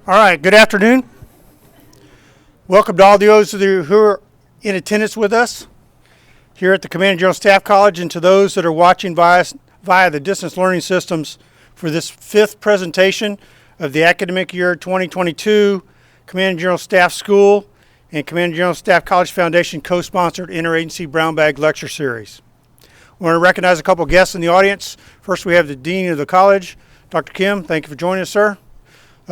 All right, good afternoon. Welcome to all those of you who are in attendance with us here at the Command and General Staff College, and to those that are watching via the distance learning systems for this fifth presentation of the academic year 2022 Command and General Staff School and Command and General Staff College Foundation co-sponsored InterAgency Brown-Bag Lecture Series. We want to recognize a couple guests in the audience. First, we have the Dean of the College, Dr. Kim. Thank you for joining us, sir.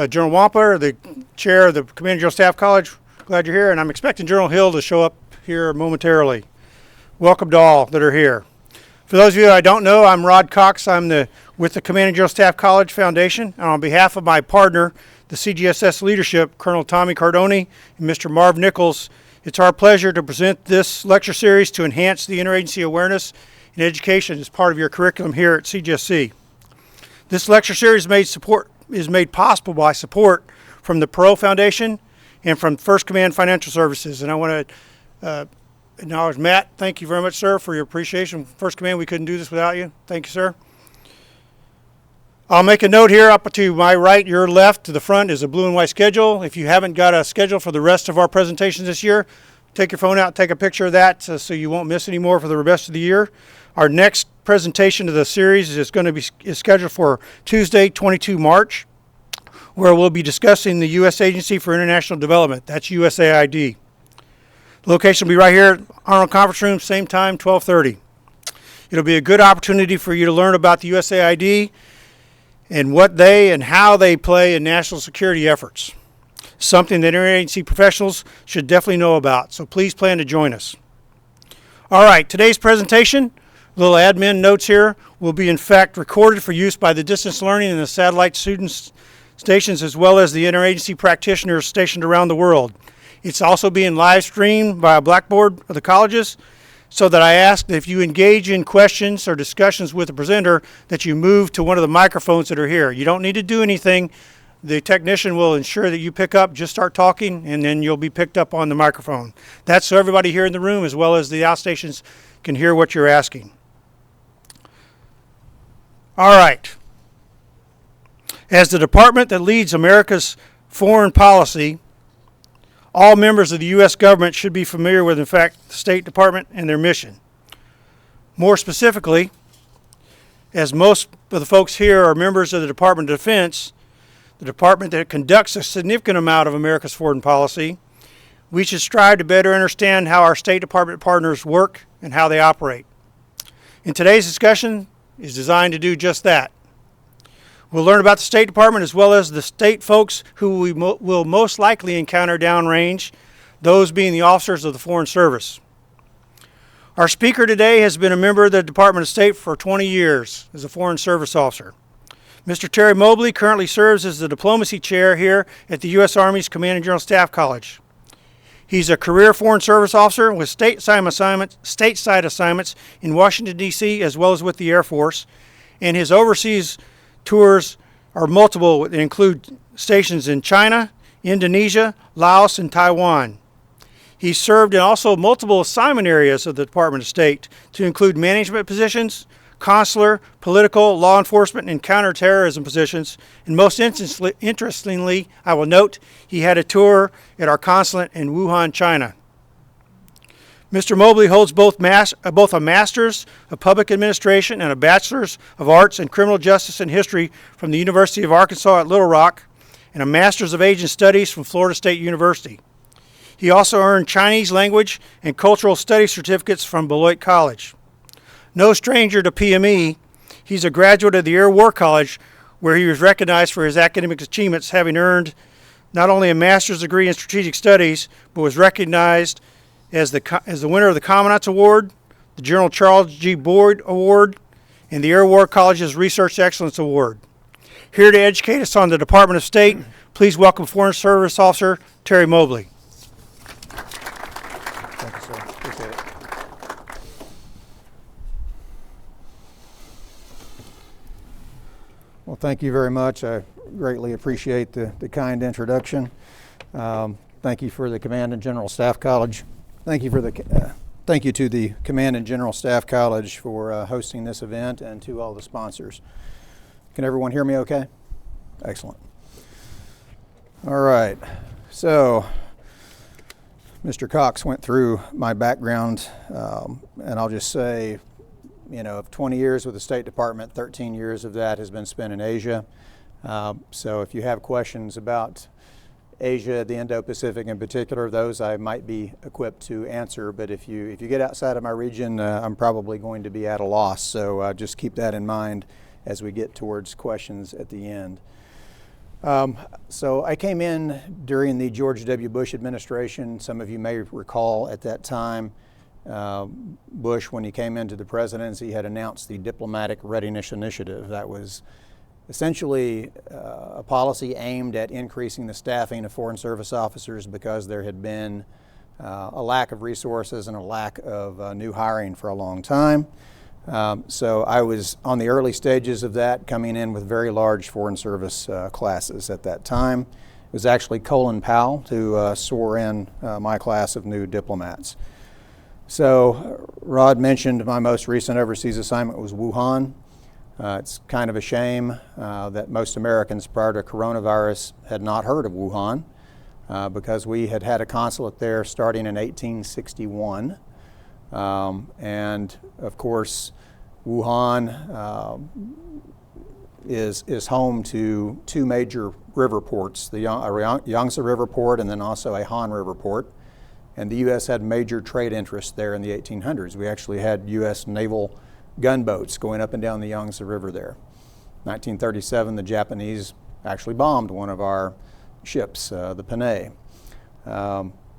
General Wampler, the Chair of the Command and General Staff College, glad you're here, and I'm expecting General Hill to show up here momentarily. Welcome to all that are here. For those of you I don't know, I'm Rod Cox. I'm with the Command and General Staff College Foundation, and on behalf of my partner, the CGSS leadership, Colonel Tommy Cardoni and Mr. Marv Nichols, it's our pleasure to present this lecture series to enhance the interagency awareness and education as part of your curriculum here at CGSC. This lecture series is made possible by support from the Perot Foundation and from First Command Financial Services. And I want to acknowledge Matt. Thank you very much, sir, for your appreciation. First Command, we couldn't do this without you. Thank you, sir. I'll make a note here. Up to my right, your left, to the front is a blue and white schedule. If you haven't got a schedule for the rest of our presentations this year, take your phone out, take a picture of that so you won't miss any more for the rest of the year. Our next presentation of the series is scheduled for Tuesday, 22 March, where we'll be discussing the U.S. Agency for International Development. That's USAID. The location will be right here, Arnold Conference Room, same time, 12:30. It'll be a good opportunity for you to learn about the USAID and what they and how they play in national security efforts. Something that interagency professionals should definitely know about, so please plan to join us. All right, today's presentation, little admin notes here, will be in fact recorded for use by the distance learning and the satellite students stations, as well as the interagency practitioners stationed around the world. It's also being live streamed via Blackboard of the colleges, so that I ask that if you engage in questions or discussions with the presenter, that you move to one of the microphones that are here. You don't need to do anything. The technician will ensure that you pick up, just start talking, and then you'll be picked up on the microphone. That's so everybody here in the room, as well as the outstations, can hear what you're asking. All right. As the department that leads America's foreign policy, all members of the U.S. government should be familiar with, in fact, the State Department and their mission. More specifically, as most of the folks here are members of the Department of Defense, the department that conducts a significant amount of America's foreign policy, we should strive to better understand how our State Department partners work and how they operate. And today's discussion is designed to do just that. We'll learn about the State Department as well as the state folks who we will most likely encounter downrange, those being the officers of the Foreign Service. Our speaker today has been a member of the Department of State for 20 years as a Foreign Service officer. Mr. Terry Mobley currently serves as the Diplomacy Chair here at the U.S. Army's Command and General Staff College. He's a career Foreign Service officer with stateside assignments in Washington, D.C., as well as with the Air Force, and his overseas tours are multiple that include stations in China, Indonesia, Laos, and Taiwan. He served in also multiple assignment areas of the Department of State to include management positions, consular, political, law enforcement, and counterterrorism positions. And most interestingly, I will note, he had a tour at our consulate in Wuhan, China. Mr. Mobley holds both a Master's of Public Administration and a Bachelor's of Arts in Criminal Justice and History from the University of Arkansas at Little Rock and a Master's of Asian Studies from Florida State University. He also earned Chinese language and cultural studies certificates from Beloit College. No stranger to PME, he's a graduate of the Air War College, where he was recognized for his academic achievements, having earned not only a master's degree in strategic studies, but was recognized as the winner of the Commandant's Award, the General Charles G. Boyd Award, and the Air War College's Research Excellence Award. Here to educate us on the Department of State, please welcome Foreign Service Officer Terry Mobley. Thank you, sir. Appreciate it. Well, thank you very much. I greatly appreciate the kind introduction. Thank you for the Command and General Staff College. Thank you to the Command and General Staff College for hosting this event, and to all the sponsors. Can everyone hear me okay? Excellent. All right, so Mr. Cox went through my background, and I'll just say, of 20 years with the State Department, 13 years of that has been spent in Asia. So if you have questions about Asia, the Indo-Pacific in particular, those I might be equipped to answer, but if you get outside of my region, I'm probably going to be at a loss, so just keep that in mind as we get towards questions at the end. So I came in during the George W. Bush administration. Some of you may recall at that time, Bush, when he came into the presidency, had announced the Diplomatic Readiness Initiative. That was essentially a policy aimed at increasing the staffing of Foreign Service officers because there had been a lack of resources and a lack of new hiring for a long time. So I was on the early stages of that, coming in with very large Foreign Service classes at that time. It was actually Colin Powell who swore in my class of new diplomats. So Rod mentioned my most recent overseas assignment was Wuhan. It's kind of a shame that most Americans prior to coronavirus had not heard of Wuhan because we had had a consulate there starting in 1861. And of course, Wuhan is home to two major river ports, the Yangtze River Port and then also a Han River Port. And the U.S. had major trade interests there in the 1800s. We actually had U.S. naval gunboats going up and down the Yangtze River there. 1937, the Japanese actually bombed one of our ships, the Panay.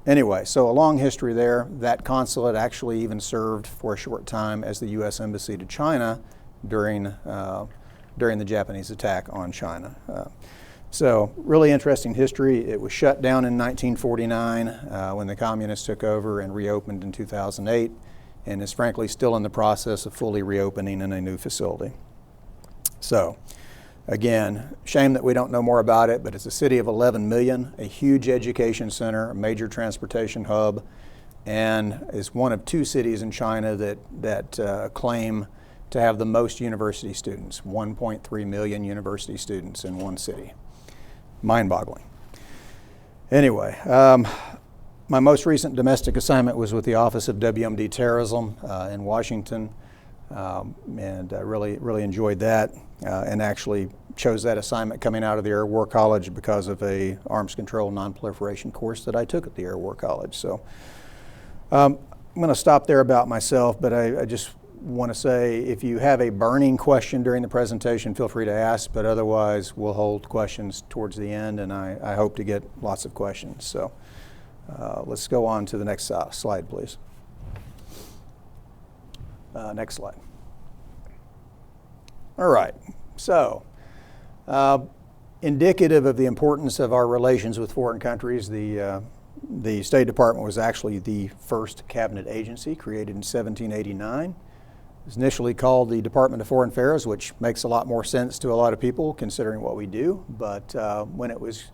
Anyway, so a long history there. That consulate actually even served for a short time as the U.S. Embassy to China during the Japanese attack on China. So really interesting history. It was shut down in 1949 when the communists took over and reopened in 2008 and is frankly still in the process of fully reopening in a new facility. So again, shame that we don't know more about it, but it's a city of 11 million, a huge education center, a major transportation hub, and is one of two cities in China that claim to have the most university students, 1.3 million university students in one city. Mind-boggling. Anyway, my most recent domestic assignment was with the Office of WMD Terrorism in Washington, and really enjoyed that, and actually chose that assignment coming out of the Air War College because of a arms control nonproliferation course that I took at the Air War College. So I'm going to stop there about myself, but I just want to say if you have a burning question during the presentation, feel free to ask, but otherwise we'll hold questions towards the end, and I hope to get lots of questions. So let's go on to the next slide, please. Next slide. All right, so indicative of the importance of our relations with foreign countries, the State Department was actually the first cabinet agency created in 1789. It was initially called the Department of Foreign Affairs, which makes a lot more sense to a lot of people considering what we do, but when it was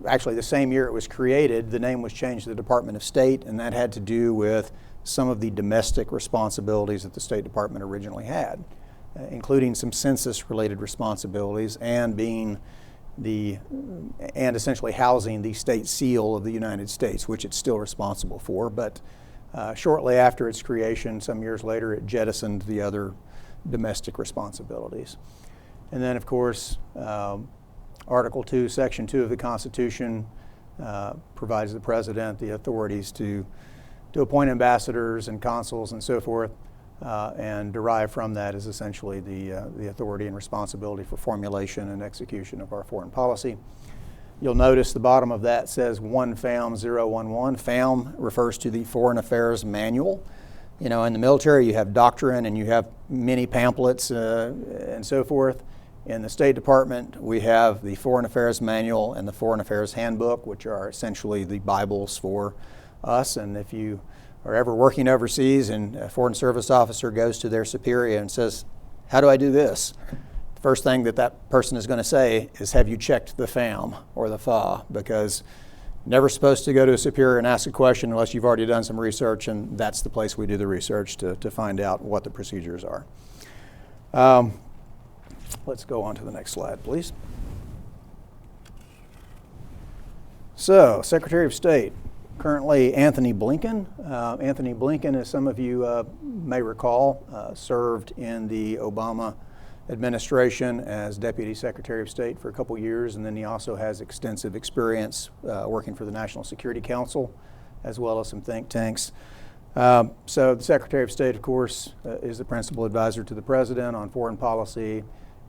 actually the same year it was created, the name was changed to the Department of State, and that had to do with some of the domestic responsibilities that the State Department originally had, including some census-related responsibilities and essentially housing the state seal of the United States, which it's still responsible for. But shortly after its creation, some years later, it jettisoned the other domestic responsibilities. And then, of course, Article 2, Section 2 of the Constitution provides the President the authorities to appoint ambassadors and consuls and so forth, and derived from that is essentially the authority and responsibility for formulation and execution of our foreign policy. You'll notice the bottom of that says 1 FAM 011. FAM refers to the Foreign Affairs Manual. In the military you have doctrine and you have many pamphlets and so forth. In the State Department we have the Foreign Affairs Manual and the Foreign Affairs Handbook, which are essentially the Bibles for us. And if you are ever working overseas and a Foreign Service officer goes to their superior and says, "How do I do this?" The first thing that person is going to say is, "Have you checked the FAM or the FA?" Because you're never supposed to go to a superior and ask a question unless you've already done some research, and that's the place we do the research to find out what the procedures are. Let's go on to the next slide, please. So, Secretary of State, currently Anthony Blinken. Anthony Blinken, as some of you may recall, served in the Obama administration as Deputy Secretary of State for a couple years, and then he also has extensive experience working for the National Security Council, as well as some think tanks. So the Secretary of State, of course, is the principal advisor to the President on foreign policy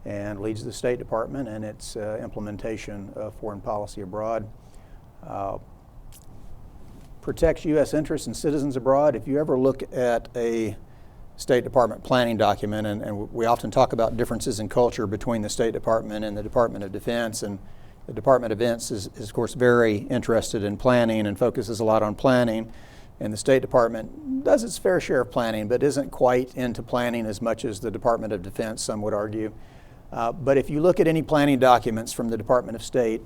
and leads the State Department and its implementation of foreign policy abroad. Protects U.S. interests and citizens abroad. If you ever look at a State Department planning document, and we often talk about differences in culture between the State Department and the Department of Defense, and the Department of Defense is of course very interested in planning and focuses a lot on planning, and the State Department does its fair share of planning but isn't quite into planning as much as the Department of Defense, some would argue. But if you look at any planning documents from the Department of State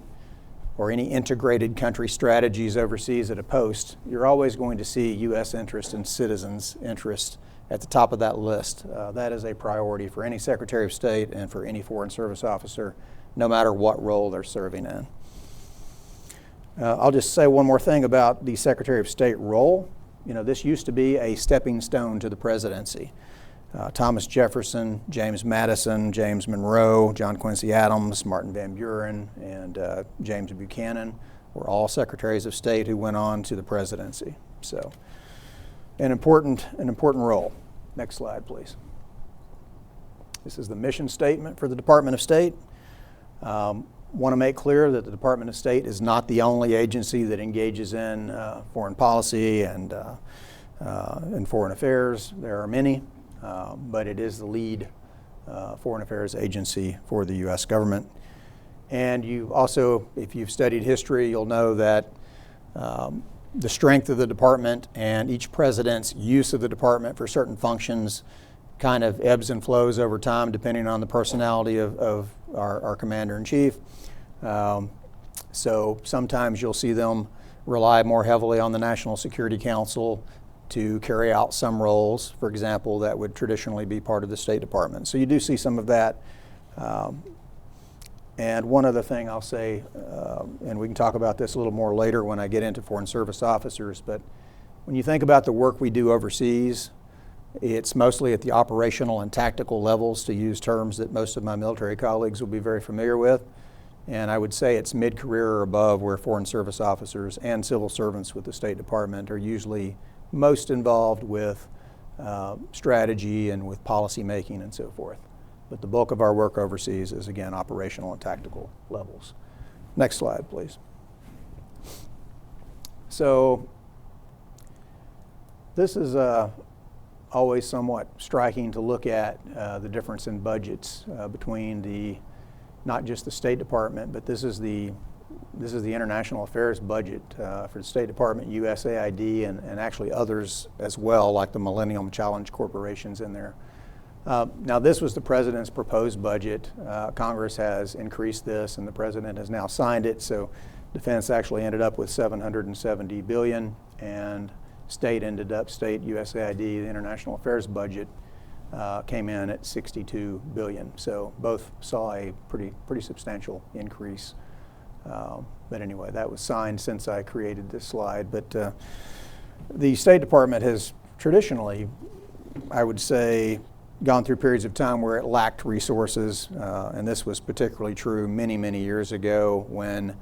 or any integrated country strategies overseas at a post, you're always going to see U.S. interest and citizens' interest at the top of that list. That is a priority for any Secretary of State and for any Foreign Service officer, no matter what role they're serving in. I'll just say one more thing about the Secretary of State role. You know, this used to be a stepping stone to the presidency. Thomas Jefferson, James Madison, James Monroe, John Quincy Adams, Martin Van Buren, and James Buchanan were all Secretaries of State who went on to the presidency. So, an important role. Next slide, please. This is the mission statement for the Department of State. Want to make clear that the Department of State is not the only agency that engages in foreign policy and foreign affairs. There are many, but it is the lead foreign affairs agency for the U.S. government. And you also, if you've studied history, you'll know that the strength of the department and each president's use of the department for certain functions kind of ebbs and flows over time depending on the personality of our commander-in-chief. So sometimes you'll see them rely more heavily on the National Security Council to carry out some roles, for example, that would traditionally be part of the State Department. So you do see some of that. And one other thing I'll say, and we can talk about this a little more later when I get into Foreign Service officers, but when you think about the work we do overseas, it's mostly at the operational and tactical levels, to use terms that most of my military colleagues will be very familiar with. And I would say it's mid-career or above where Foreign Service officers and civil servants with the State Department are usually most involved with strategy and with policy making and so forth. But the bulk of our work overseas is, again, operational and tactical levels. Next slide, please. So this is always somewhat striking to look at the difference in budgets between not just the State Department, but this is the international affairs budget for the State Department, USAID, and actually others as well, like the Millennium Challenge corporations in there. Now, this was the President's proposed budget. Congress has increased this, and the President has now signed it. So, Defense actually ended up with $770 billion, and State USAID, the international affairs budget, came in at $62 billion. So, both saw a pretty substantial increase. But anyway, that was signed since I created this slide. But the State Department has traditionally, I would say, gone through periods of time where it lacked resources, and this was particularly true many years ago when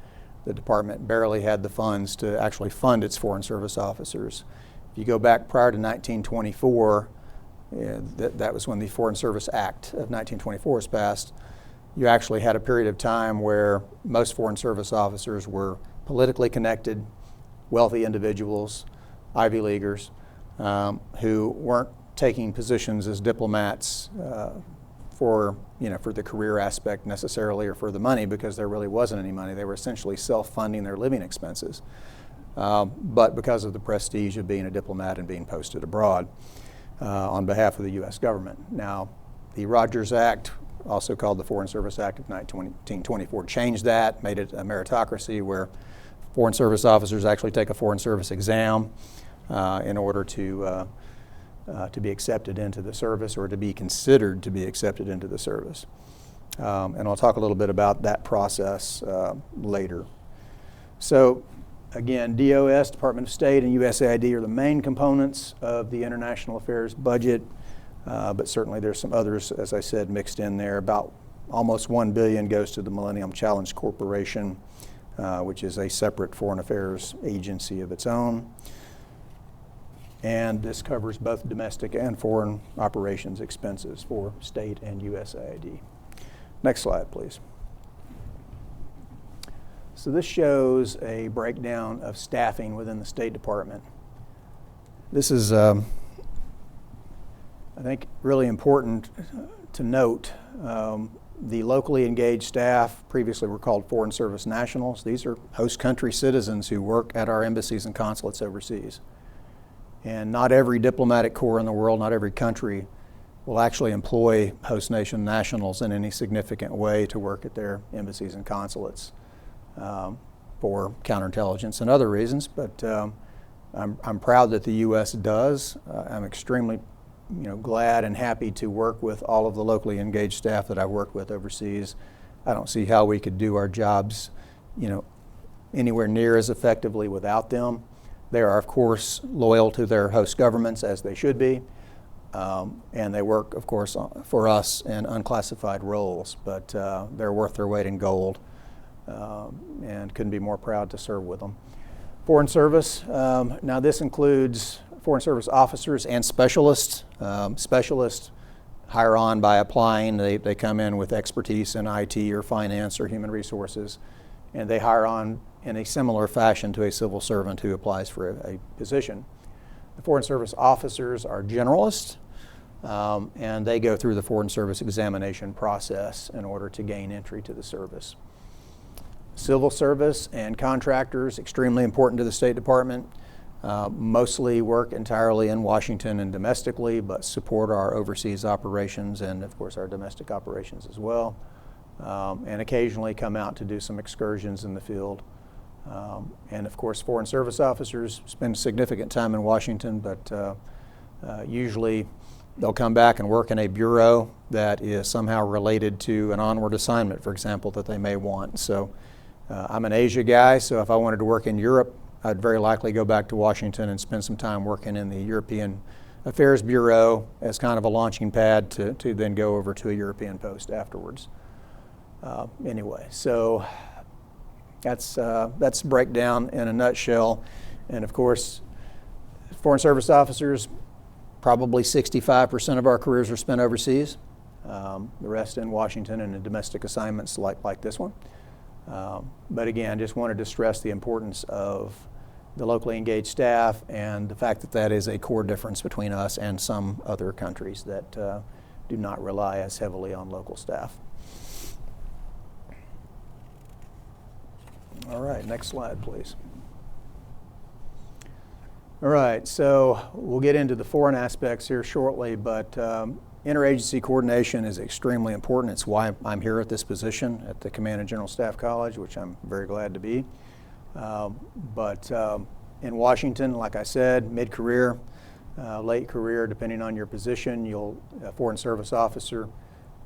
the department barely had the funds to actually fund its Foreign Service officers. If you go back prior to 1924, that was when the Foreign Service Act of 1924 was passed. You actually had a period of time where most Foreign Service officers were politically connected, wealthy individuals, Ivy Leaguers, who weren't taking positions as diplomats for the career aspect necessarily or for the money, because there really wasn't any money. They were essentially self-funding their living expenses, but because of the prestige of being a diplomat and being posted abroad on behalf of the U.S. government. Now, the Rogers Act, also called the Foreign Service Act of 1924, changed that, made it a meritocracy where Foreign Service officers actually take a Foreign Service exam in order to be accepted into the service, or to be considered to be accepted into the service. And I'll talk a little bit about that process later. So Again, DOS, Department of State, and USAID are the main components of the international affairs budget, but certainly there's some others, as I said, mixed in there. About almost $1 billion goes to the Millennium Challenge Corporation, which is a separate foreign affairs agency of its own. And this covers both domestic and foreign operations expenses for state and USAID. Next slide, please. So this shows a breakdown of staffing within the State Department. This is, I think, really important to note. The locally engaged staff previously were called Foreign Service Nationals. These are host country citizens who work at our embassies and consulates overseas. And not every diplomatic corps in the world, not every country will actually employ host nation nationals in any significant way to work at their embassies and consulates for counterintelligence and other reasons. But I'm proud that the U.S. does. I'm extremely glad and happy to work with all of the locally engaged staff that I've worked with overseas. I don't see how we could do our jobs, anywhere near as effectively without them. They are, of course, loyal to their host governments, as they should be, and they work, of course, for us in unclassified roles, but they're worth their weight in gold, and couldn't be more proud to serve with them. Foreign Service, now this includes Foreign Service officers and specialists. Specialists hire on by applying. They come in with expertise in IT or finance or human resources, and they hire on in a similar fashion to a civil servant who applies for a position. The Foreign Service officers are generalists, and they go through the Foreign Service examination process in order to gain entry to the service. Civil service and contractors, extremely important to the State Department, mostly work entirely in Washington and domestically, but support our overseas operations and, of course, our domestic operations as well, and occasionally come out to do some excursions in the field. And of course, Foreign Service officers spend significant time in Washington, but usually they'll come back and work in a bureau that is somehow related to an onward assignment, for example, that they may want. So I'm an Asia guy, so if I wanted to work in Europe, I'd very likely go back to Washington and spend some time working in the European Affairs Bureau as kind of a launching pad to then go over to a European post afterwards. Anyway, so that's breakdown in a nutshell. And of course, Foreign Service officers, probably 65% of our careers are spent overseas. The rest in Washington and in domestic assignments like this one. But again, just wanted to stress the importance of the locally engaged staff and the fact that that is a core difference between us and some other countries that do not rely as heavily on local staff. All right, next slide, please. All right, so we'll get into the foreign aspects here shortly, but interagency coordination is extremely important. It's why I'm here at this position at the Command and General Staff College, which I'm very glad to be. But in Washington, like I said, mid-career, late career, depending on your position, a Foreign Service officer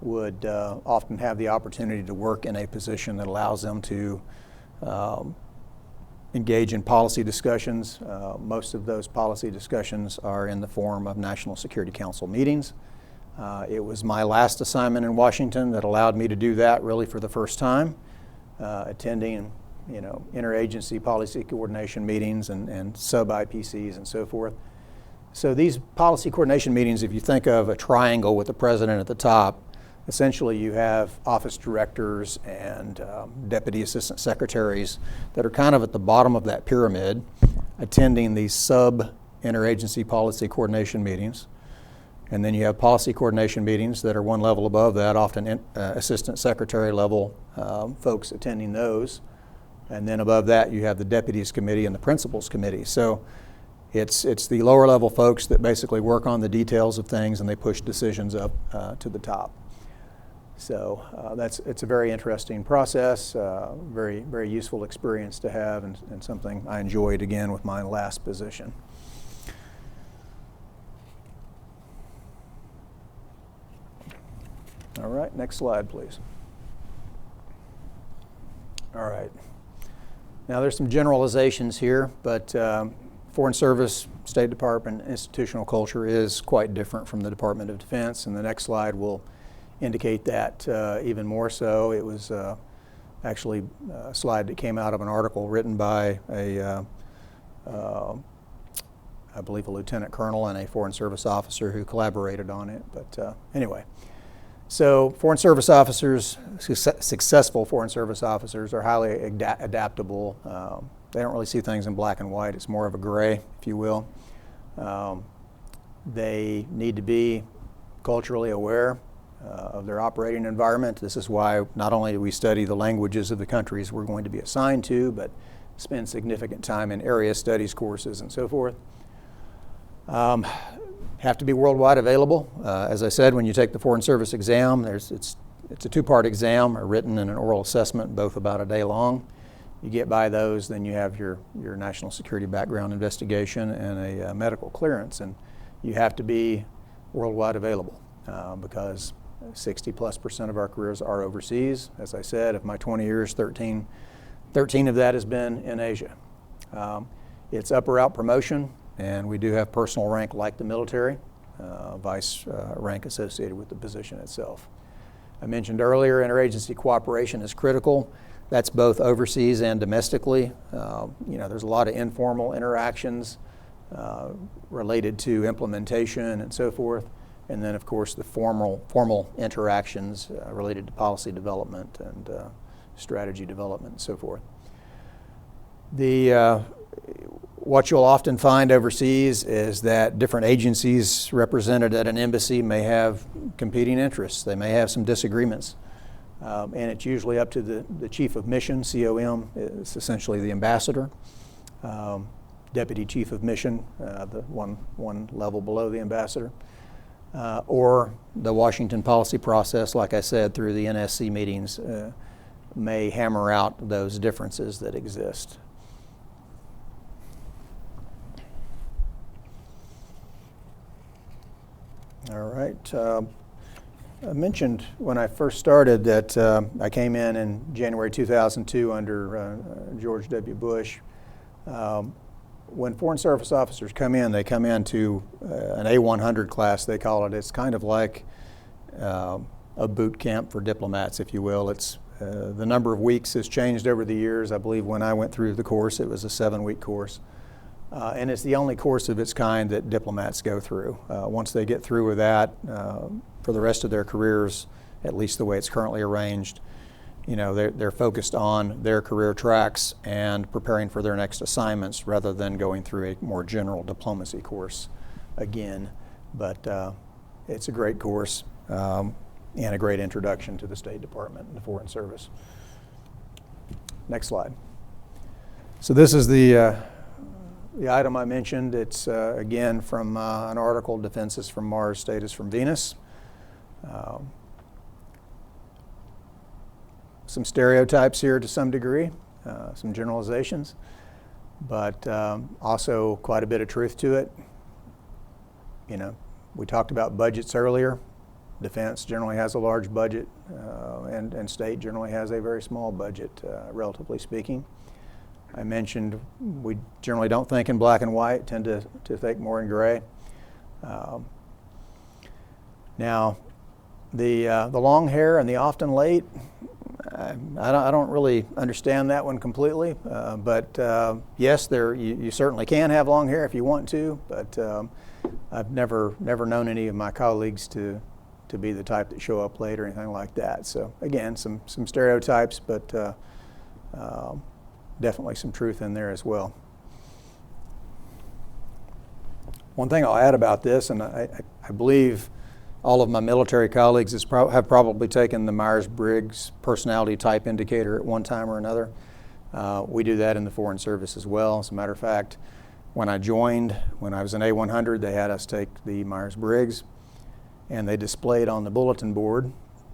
would often have the opportunity to work in a position that allows them to engage in policy discussions. Most of those policy discussions are in the form of National Security Council meetings. It was my last assignment in Washington that allowed me to do that really for the first time, attending interagency policy coordination meetings and sub-IPCs and so forth. So these policy coordination meetings, if you think of a triangle with the president at the top, essentially you have office directors and deputy assistant secretaries that are kind of at the bottom of that pyramid attending these sub-interagency policy coordination meetings. And then you have policy coordination meetings that are one level above that, often assistant secretary level folks attending those. And then above that you have the deputies committee and the principals committee. So it's the lower level folks that basically work on the details of things and they push decisions up to the top. So it's a very interesting process, very, very useful experience to have, and something I enjoyed again with my last position. All right, next slide, please. All right. Now there's some generalizations here, but Foreign Service, State Department institutional culture is quite different from the Department of Defense, and the next slide will indicate that even more so. It was actually a slide that came out of an article written by I believe a lieutenant colonel and a Foreign Service officer who collaborated on it. But anyway, so Foreign Service officers, successful Foreign Service officers, are highly adaptable. They don't really see things in black and white. It's more of a gray, if you will. They need to be culturally aware of their operating environment. This is why not only do we study the languages of the countries we're going to be assigned to, but spend significant time in area studies courses and so forth. Have to be worldwide available. As I said, when you take the Foreign Service exam, it's a two-part exam, a written and an oral assessment, both about a day long. You get by those, then you have your national security background investigation and a medical clearance, and you have to be worldwide available because 60+% of our careers are overseas. As I said, of my 20 years, 13 of that has been in Asia. It's up or out promotion, and we do have personal rank like the military, vice rank associated with the position itself. I mentioned earlier, interagency cooperation is critical. That's both overseas and domestically. There's a lot of informal interactions related to implementation and so forth. And then, of course, the formal interactions related to policy development and strategy development and so forth. What you'll often find overseas is that different agencies represented at an embassy may have competing interests. They may have some disagreements. And it's usually up to the chief of mission, COM, is essentially the ambassador, deputy chief of mission, the one level below the ambassador, or the Washington policy process, like I said, through the NSC meetings, may hammer out those differences that exist. All right. I mentioned when I first started that I came in January 2002 under George W. Bush. When Foreign Service officers come in, they come into an A100 class, they call it. It's kind of like a boot camp for diplomats, if you will. It's the number of weeks has changed over the years. I believe when I went through the course, it was a 7-week course. And it's the only course of its kind that diplomats go through. Once they get through with that, for the rest of their careers, at least the way it's currently arranged, they're focused on their career tracks and preparing for their next assignments rather than going through a more general diplomacy course again. But it's a great course and a great introduction to the State Department and the Foreign Service. Next slide. So this is the item I mentioned. It's again from an article, Defense is from Mars, State is from Venus. Some stereotypes here to some degree, some generalizations, but also quite a bit of truth to it. We talked about budgets earlier. Defense generally has a large budget, and state generally has a very small budget, relatively speaking. I mentioned we generally don't think in black and white, tend to think more in gray. Now, the long hair and the often late, I don't really understand that one completely, but yes, you certainly can have long hair if you want to, but I've never known any of my colleagues to be the type that show up late or anything like that. So again, some stereotypes, but definitely some truth in there as well. One thing I'll add about this, and I believe all of my military colleagues have probably taken the Myers-Briggs personality type indicator at one time or another. We do that in the Foreign Service as well. As a matter of fact, when I joined, when I was in A100, they had us take the Myers-Briggs, and they displayed on the bulletin board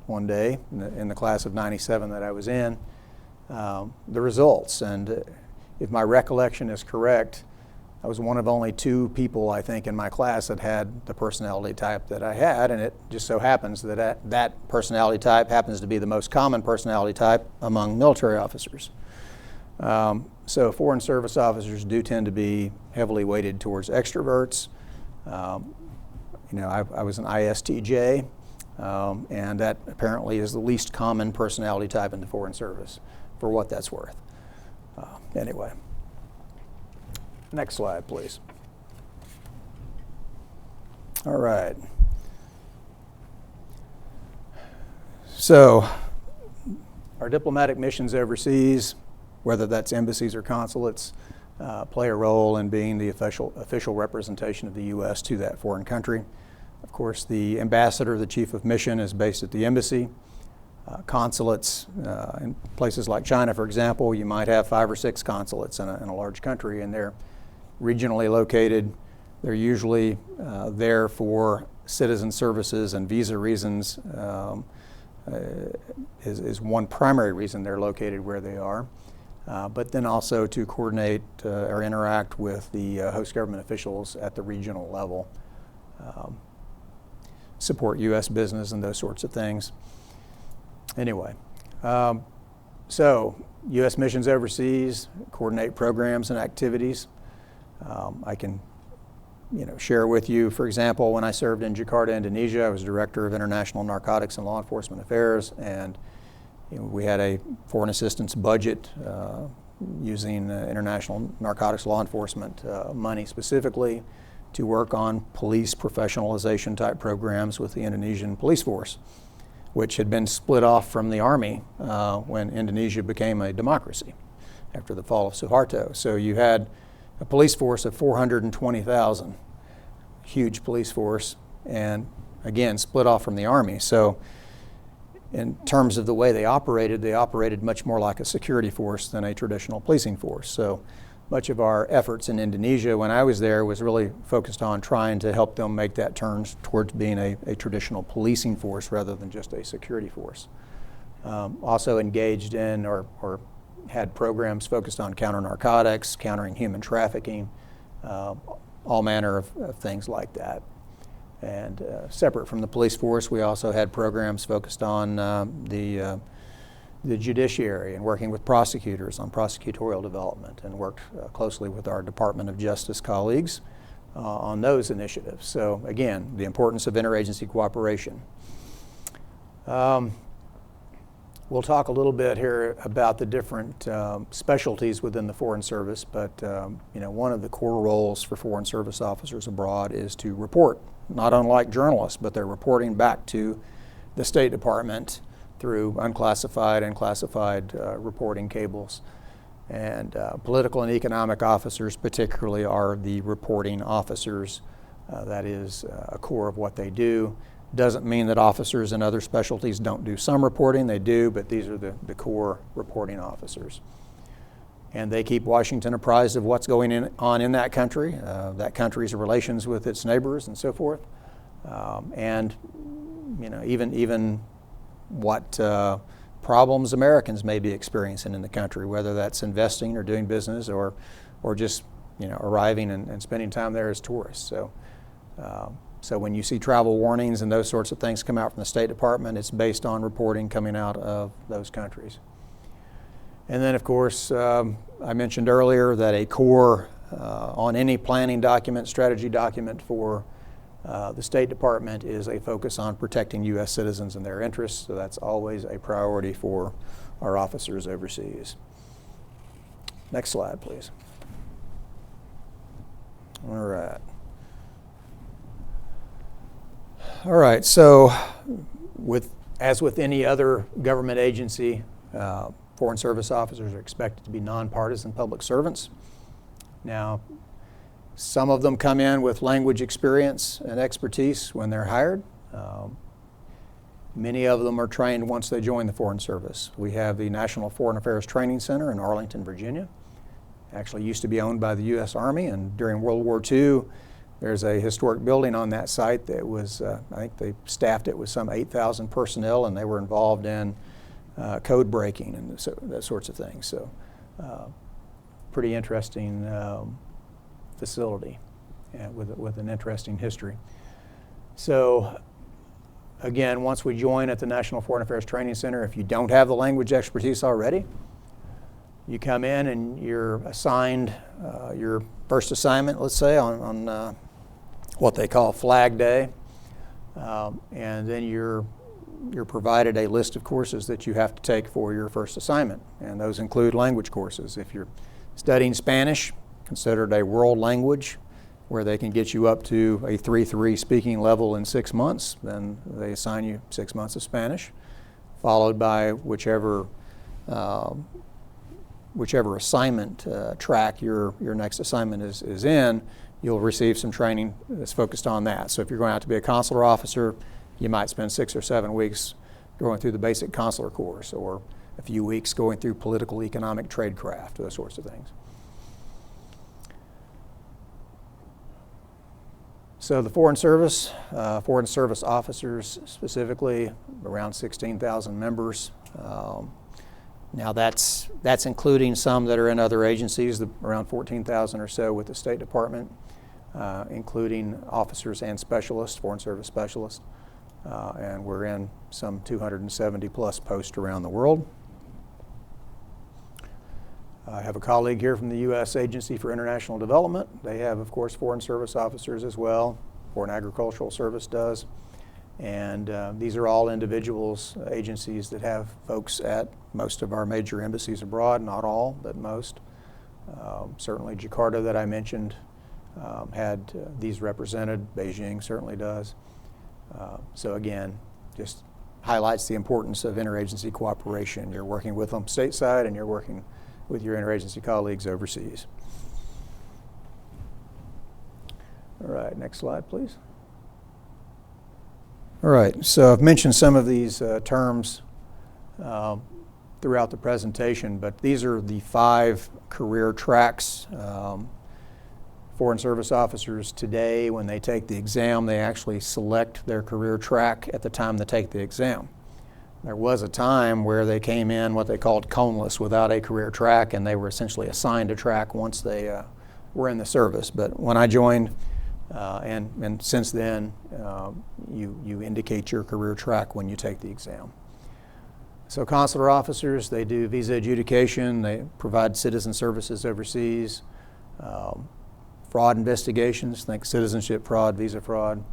one day in the class of 97 that I was in, the results. And if my recollection is correct, I was one of only 2 people, I think, in my class that had the personality type that I had, and it just so happens that that personality type happens to be the most common personality type among military officers. So foreign service officers do tend to be heavily weighted towards extroverts. I was an ISTJ, and that apparently is the least common personality type in the foreign service, for what that's worth. Anyway, next slide, please. All right. So, our diplomatic missions overseas, whether that's embassies or consulates, play a role in being the official representation of the U.S. to that foreign country. Of course, the ambassador, the chief of mission, is based at the embassy. Consulates, in places like China, for example, you might have 5 or 6 consulates in a large country, and they're regionally located. They're usually there for citizen services and visa reasons. Is one primary reason they're located where they are, but then also to coordinate or interact with the host government officials at the regional level, support U.S. business and those sorts of things. Anyway, so U.S. missions overseas, coordinate programs and activities. I can share with you, for example, when I served in Jakarta, Indonesia, I was Director of International Narcotics and Law Enforcement Affairs, and we had a foreign assistance budget using international narcotics law enforcement money specifically to work on police professionalization type programs with the Indonesian police force, which had been split off from the army when Indonesia became a democracy after the fall of Suharto. So you had a police force of 420,000, huge police force, and again, split off from the army. So in terms of the way they operated much more like a security force than a traditional policing force. So much of our efforts in Indonesia when I was there was really focused on trying to help them make that turn towards being a traditional policing force rather than just a security force. Also engaged in or had programs focused on counter-narcotics, countering human trafficking, all manner of things like that. And separate from the police force, we also had programs focused on the judiciary and working with prosecutors on prosecutorial development, and worked closely with our Department of Justice colleagues on those initiatives. So again, the importance of interagency cooperation. We'll talk a little bit here about the different specialties within the Foreign Service, but one of the core roles for Foreign Service officers abroad is to report, not unlike journalists, but they're reporting back to the State Department through unclassified and classified reporting cables. And political and economic officers particularly are the reporting officers. That is a core of what they do. Doesn't mean that officers in other specialties don't do some reporting. They do, but these are the core reporting officers. And they keep Washington apprised of what's going on in that country's relations with its neighbors and so forth. And even what problems Americans may be experiencing in the country, whether that's investing or doing business or just arriving and spending time there as tourists. So when you see travel warnings and those sorts of things come out from the State Department, it's based on reporting coming out of those countries. And then, of course, I mentioned earlier that a core on any planning document, strategy document for the State Department is a focus on protecting U.S. citizens and their interests. So that's always a priority for our officers overseas. Next slide, please. All right. All right, so as with any other government agency, Foreign Service officers are expected to be nonpartisan public servants. Now, some of them come in with language experience and expertise when they're hired. Many of them are trained once they join the Foreign Service. We have the National Foreign Affairs Training Center in Arlington, Virginia. Actually used to be owned by the U.S. Army, and during World War II, there's a historic building on that site that was, I think they staffed it with some 8,000 personnel, and they were involved in code breaking and that sorts of things. So pretty interesting facility with an interesting history. So again, once we join at the National Foreign Affairs Training Center, if you don't have the language expertise already, You come in and you're assigned your first assignment, let's say, on what they call Flag Day. And then you're provided a list of courses that you have to take for your first assignment. And those include language courses. If you're studying Spanish, considered a world language, where they can get you up to a 3-3 speaking level in 6 months, then they assign you 6 months of Spanish, followed by whichever assignment track your next assignment is in. You'll receive some training that's focused on that. So if you're going out to be a consular officer, you might spend 6 or 7 weeks going through the basic consular course, or a few weeks going through political, economic, tradecraft, those sorts of things. So the Foreign Service officers specifically, around 16,000 members. Now that's including some that are in other agencies, around 14,000 or so with the State Department, including officers and specialists, Foreign Service specialists. And we're in some 270 plus posts around the world. I have a colleague here from the U.S. Agency for International Development. They have, of course, Foreign Service officers as well. Foreign Agricultural Service does. And these are all individuals, agencies that have folks at most of our major embassies abroad, not all, but most. Certainly Jakarta that I mentioned had these represented. Beijing certainly does. So again, just highlights the importance of interagency cooperation. You're working with them stateside and you're working with your interagency colleagues overseas. All right, next slide, please. All right, so I've mentioned some of these terms throughout the presentation, but these are the 5 career tracks. Foreign Service officers today, when they take the exam, they actually select their career track at the time they take the exam. There was a time where they came in what they called coneless, without a career track, and they were essentially assigned a track once they were in the service. But when I joined, and since then, you indicate your career track when you take the exam. So consular officers, they do visa adjudication, they provide citizen services overseas, fraud investigations, think citizenship fraud, visa fraud,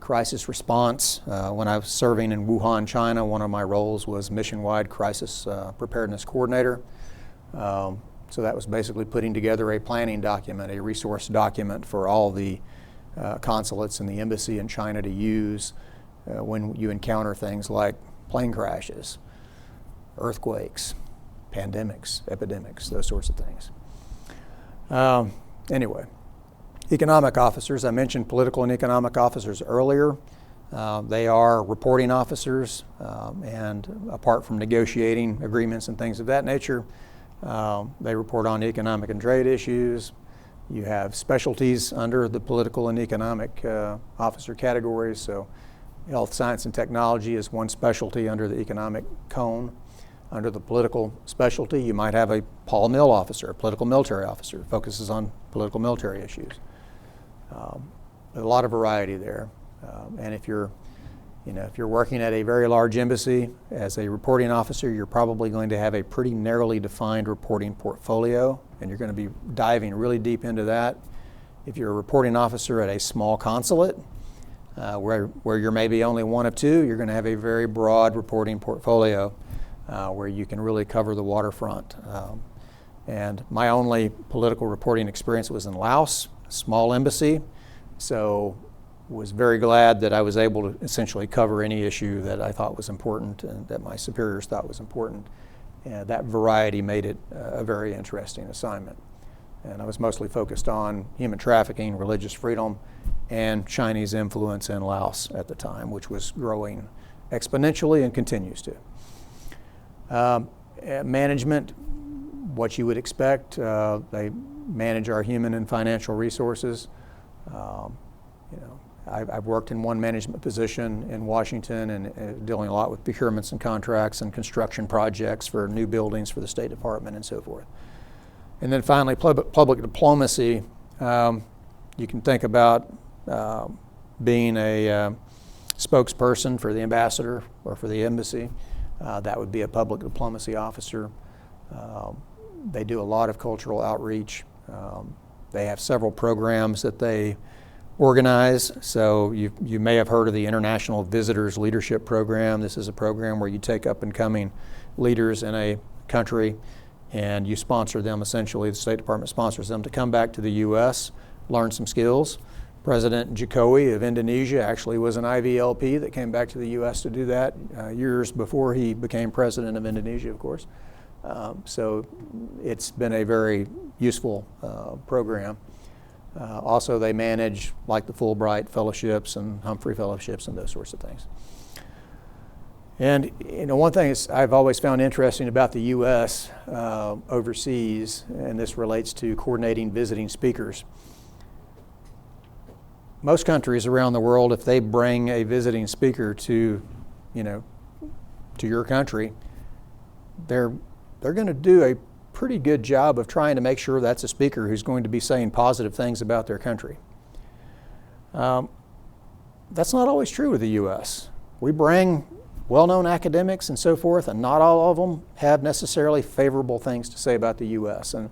crisis response. When I was serving in Wuhan, China, one of my roles was mission-wide crisis preparedness coordinator. So that was basically putting together a planning document, a resource document for all the consulates and the embassy in China to use when you encounter things like plane crashes, earthquakes, pandemics, epidemics, those sorts of things. Anyway, economic officers, I mentioned political and economic officers earlier. They are reporting officers, and apart from negotiating agreements and things of that nature, they report on economic and trade issues. You have specialties under the political and economic officer categories. So health, science, and technology is one specialty under the economic cone. Under the political specialty, you might have a Paul Mill officer, a political military officer, focuses on political military issues. A lot of variety there. And if you're working at a very large embassy as a reporting officer, you're probably going to have a pretty narrowly defined reporting portfolio, and you're going to be diving really deep into that. If you're a reporting officer at a small consulate, where you're maybe only one of 2, you're going to have a very broad reporting portfolio where you can really cover the waterfront. And my only political reporting experience was in Laos, a small embassy, so was very glad that I was able to essentially cover any issue that I thought was important and that my superiors thought was important. And that variety made it a very interesting assignment. And I was mostly focused on human trafficking, religious freedom, and Chinese influence in Laos at the time, which was growing exponentially and continues to. Management, what you would expect, they manage our human and financial resources. I've worked in one management position in Washington and dealing a lot with procurements and contracts and construction projects for new buildings for the State Department and so forth. And then finally, public diplomacy. You can think about being a spokesperson for the ambassador or for the embassy. That would be a public diplomacy officer. They do a lot of cultural outreach. They have several programs that they organize. So you may have heard of the International Visitors Leadership Program. This is a program where you take up and coming leaders in a country and you sponsor them. Essentially, the State Department sponsors them to come back to the U.S., learn some skills. President Jokowi of Indonesia actually was an IVLP that came back to the U.S. to do that years before he became president of Indonesia, of course. So it's been a very useful program. Also, they manage like the Fulbright fellowships and Humphrey fellowships and those sorts of things. And one thing I've always found interesting about the U.S. Overseas, and this relates to coordinating visiting speakers. Most countries around the world, if they bring a visiting speaker to your country, they're going to do a pretty good job of trying to make sure that's a speaker who's going to be saying positive things about their country. That's not always true with the U.S. We bring well-known academics and so forth, and not all of them have necessarily favorable things to say about the U.S. And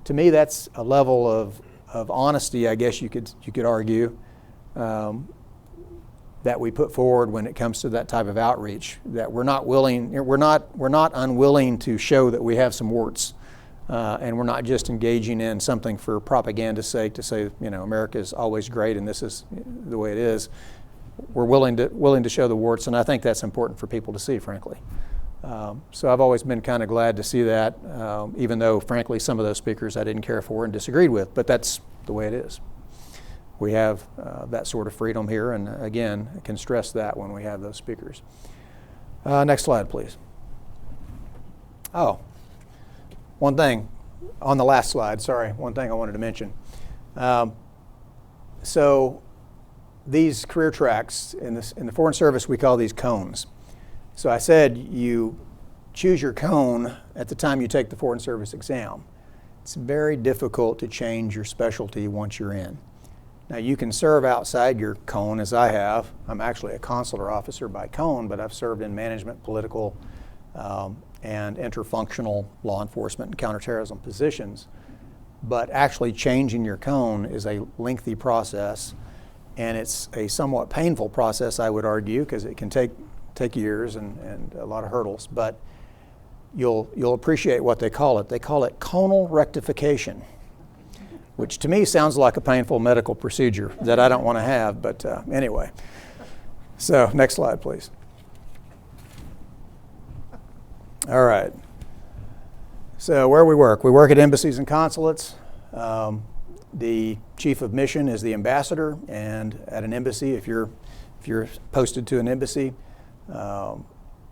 to me, that's a level of honesty, I guess you could argue, that we put forward when it comes to that type of outreach. That we're not unwilling to show that we have some warts, and we're not just engaging in something for propaganda's sake to say, America is always great and this is the way it is. We're willing to show the warts, and I think that's important for people to see, frankly. So I've always been kind of glad to see that, even though, frankly, some of those speakers I didn't care for and disagreed with, but that's the way it is. We have that sort of freedom here, and again, I can stress that when we have those speakers. Next slide, please. Oh, one thing on the last slide, sorry, one thing I wanted to mention. So these career tracks, in the Foreign Service, we call these cones. So I said you choose your cone at the time you take the Foreign Service exam. It's very difficult to change your specialty once you're in. Now you can serve outside your cone, as I have. I'm actually a consular officer by cone, but I've served in management, political, and interfunctional law enforcement and counterterrorism positions. But actually changing your cone is a lengthy process, and it's a somewhat painful process, I would argue, because it can take years and a lot of hurdles. But you'll appreciate what they call it. They call it conal rectification, which to me sounds like a painful medical procedure that I don't want to have, but anyway. So next slide, please. All right. So where we work at embassies and consulates. The chief of mission is the ambassador, and at an embassy, if you're posted to an embassy,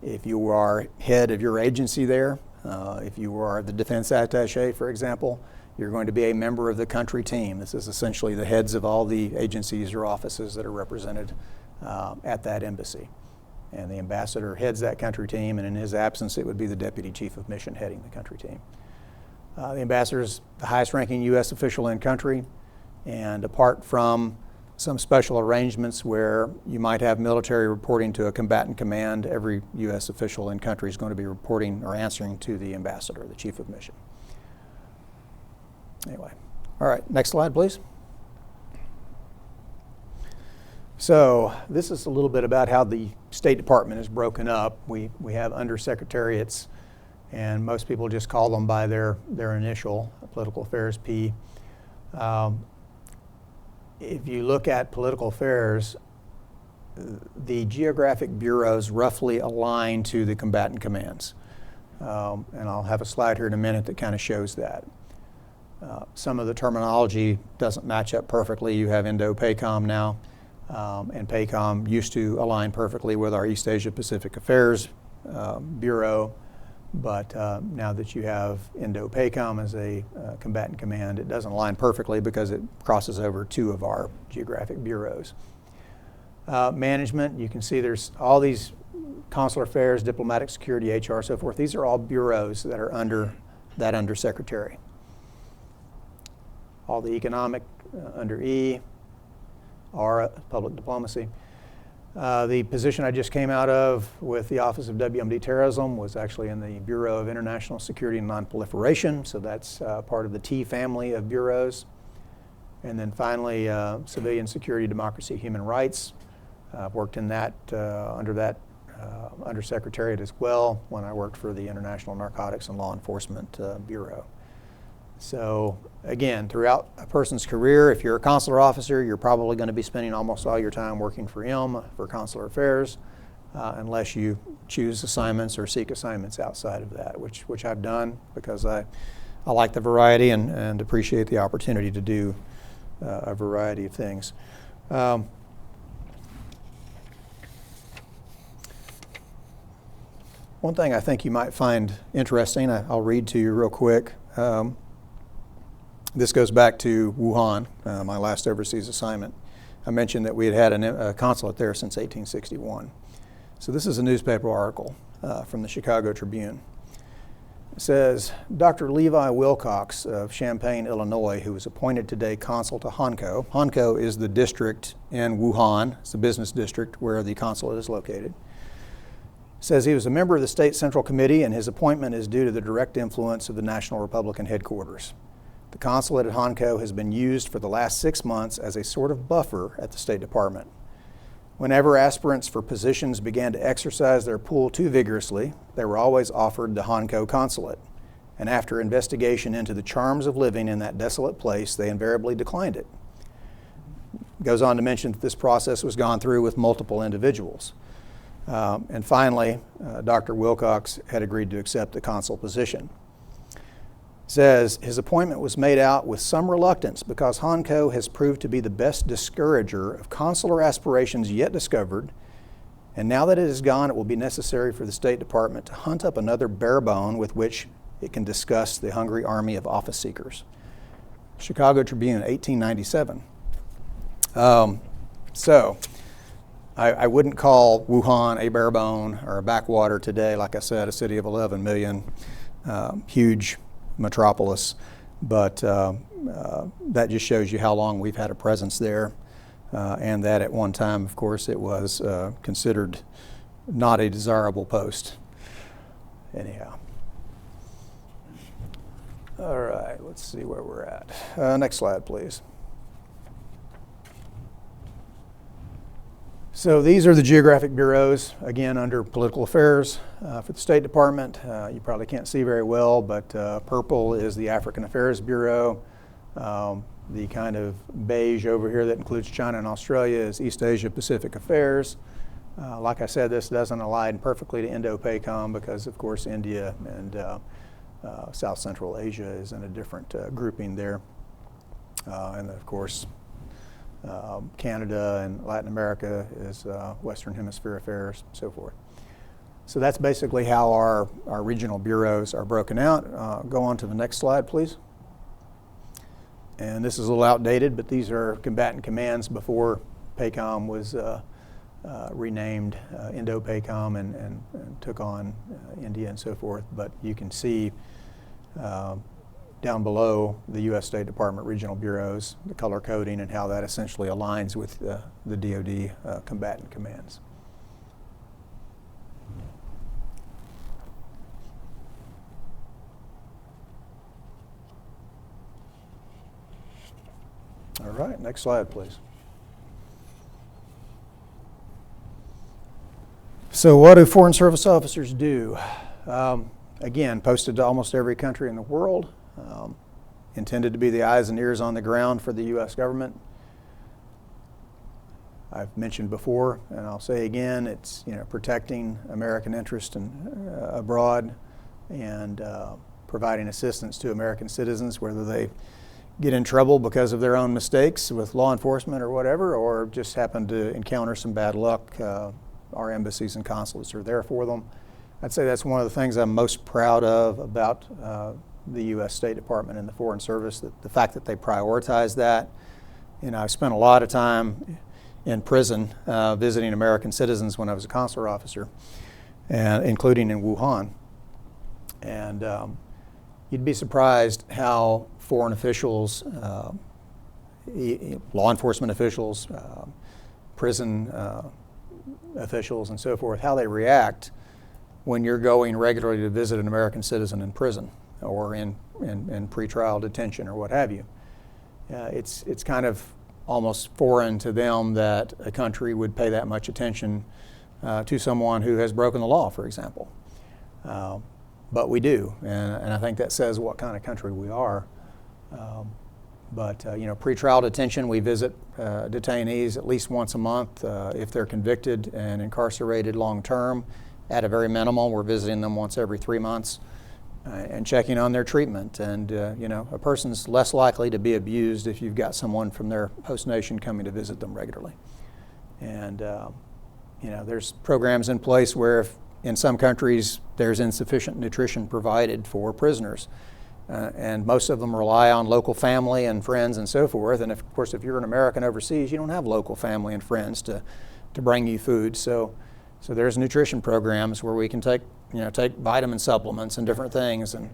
if you are head of your agency there, if you are the defense attaché, for example, you're going to be a member of the country team. This is essentially the heads of all the agencies or offices that are represented at that embassy. And the ambassador heads that country team, and in his absence, it would be the deputy chief of mission heading the country team. The ambassador is the highest ranking U.S. official in country, and apart from some special arrangements where you might have military reporting to a combatant command, every U.S. official in country is going to be reporting or answering to the ambassador, the chief of mission. Anyway, all right, next slide, please. So this is a little bit about how the State Department is broken up. We have undersecretariats, and most people just call them by their initial, Political Affairs P. If you look at political affairs, the geographic bureaus roughly align to the combatant commands. And I'll have a slide here in a minute that kind of shows that. Some of the terminology doesn't match up perfectly. You have Indo-PACOM now, and PACOM used to align perfectly with our East Asia Pacific Affairs Bureau, but now that you have Indo-PACOM as a combatant command, it doesn't align perfectly because it crosses over two of our geographic bureaus. Management, you can see there's all these consular affairs, diplomatic security, HR, so forth. These are all bureaus that are under that undersecretary. All the economic under E, R, public diplomacy. The position I just came out of with the Office of WMD Terrorism was actually in the Bureau of International Security and Nonproliferation, so that's part of the T family of bureaus. And then finally, Civilian Security, Democracy, Human Rights. I've worked in that, under that Undersecretariat as well when I worked for the International Narcotics and Law Enforcement Bureau. So again, throughout a person's career, if you're a consular officer, you're probably going to be spending almost all your time working for him for consular affairs, unless you choose assignments or seek assignments outside of that, which I've done because I like the variety and appreciate the opportunity to do a variety of things. One thing I think you might find interesting, I'll read to you real quick. This goes back to Wuhan, my last overseas assignment. I mentioned that we had a consulate there since 1861. So this is a newspaper article from the Chicago Tribune. It says, Dr. Levi Wilcox of Champaign, Illinois, who was appointed today consul to Hankou. Hankou is the district in Wuhan. It's the business district where the consulate is located. Says he was a member of the State Central Committee and his appointment is due to the direct influence of the National Republican headquarters. The consulate at Hankou has been used for the last 6 months as a sort of buffer at the State Department. Whenever aspirants for positions began to exercise their pool too vigorously, they were always offered the Hankou consulate. And after investigation into the charms of living in that desolate place, they invariably declined it. Goes on to mention that this process was gone through with multiple individuals. And finally, Dr. Wilcox had agreed to accept the consul position. Says his appointment was made out with some reluctance because Hankou has proved to be the best discourager of consular aspirations yet discovered, and now that it is gone, it will be necessary for the State Department to hunt up another bare bone with which it can discuss the hungry army of office seekers. Chicago Tribune, 1897. I wouldn't call Wuhan a bare bone or a backwater today. Like I said, a city of 11 million, huge metropolis, but that just shows you how long we've had a presence there, and that at one time, of course, it was considered not a desirable post. Anyhow. All right, let's see where we're at. Next slide, please. So these are the geographic bureaus, again, under political affairs for the State Department. You probably can't see very well, but purple is the African Affairs Bureau. The kind of beige over here that includes China and Australia is East Asia Pacific Affairs. Like I said, this doesn't align perfectly to Indo-PACOM because, of course, India and South Central Asia is in a different grouping there. And, of course, Canada and Latin America is Western Hemisphere affairs, so forth. So that's basically how our regional bureaus are broken out. Go on to the next slide, please. And this is a little outdated, but these are combatant commands before PACOM was renamed Indo-PACOM and took on India and so forth. But you can see down below the U.S. State Department regional bureaus, the color coding and how that essentially aligns with the DoD combatant commands. All right, next slide, please. So what do Foreign Service officers do? Again, posted to almost every country in the world. Intended to be the eyes and ears on the ground for the U.S. government. I've mentioned before, and I'll say again, it's protecting American interest abroad and providing assistance to American citizens, whether they get in trouble because of their own mistakes with law enforcement or whatever, or just happen to encounter some bad luck. Our embassies and consulates are there for them. I'd say that's one of the things I'm most proud of about the U.S. State Department and the Foreign Service, that the fact that they prioritize that. I spent a lot of time in prison visiting American citizens when I was a consular officer, and including in Wuhan. And you'd be surprised how foreign officials, law enforcement officials, prison officials and so forth, how they react when you're going regularly to visit an American citizen in prison or in pretrial detention or what have you. It's kind of almost foreign to them that a country would pay that much attention to someone who has broken the law, for example. But we do, and I think that says what kind of country we are. Pretrial detention, we visit detainees at least once a month. If they're convicted and incarcerated long term, at a very minimal, we're visiting them once every 3 months and checking on their treatment. And a person's less likely to be abused if you've got someone from their host nation coming to visit them regularly. And there's programs in place where if in some countries there's insufficient nutrition provided for prisoners. And most of them rely on local family and friends and so forth. And of course, if you're an American overseas, you don't have local family and friends to bring you food. So there's nutrition programs where we can take vitamin supplements and different things. And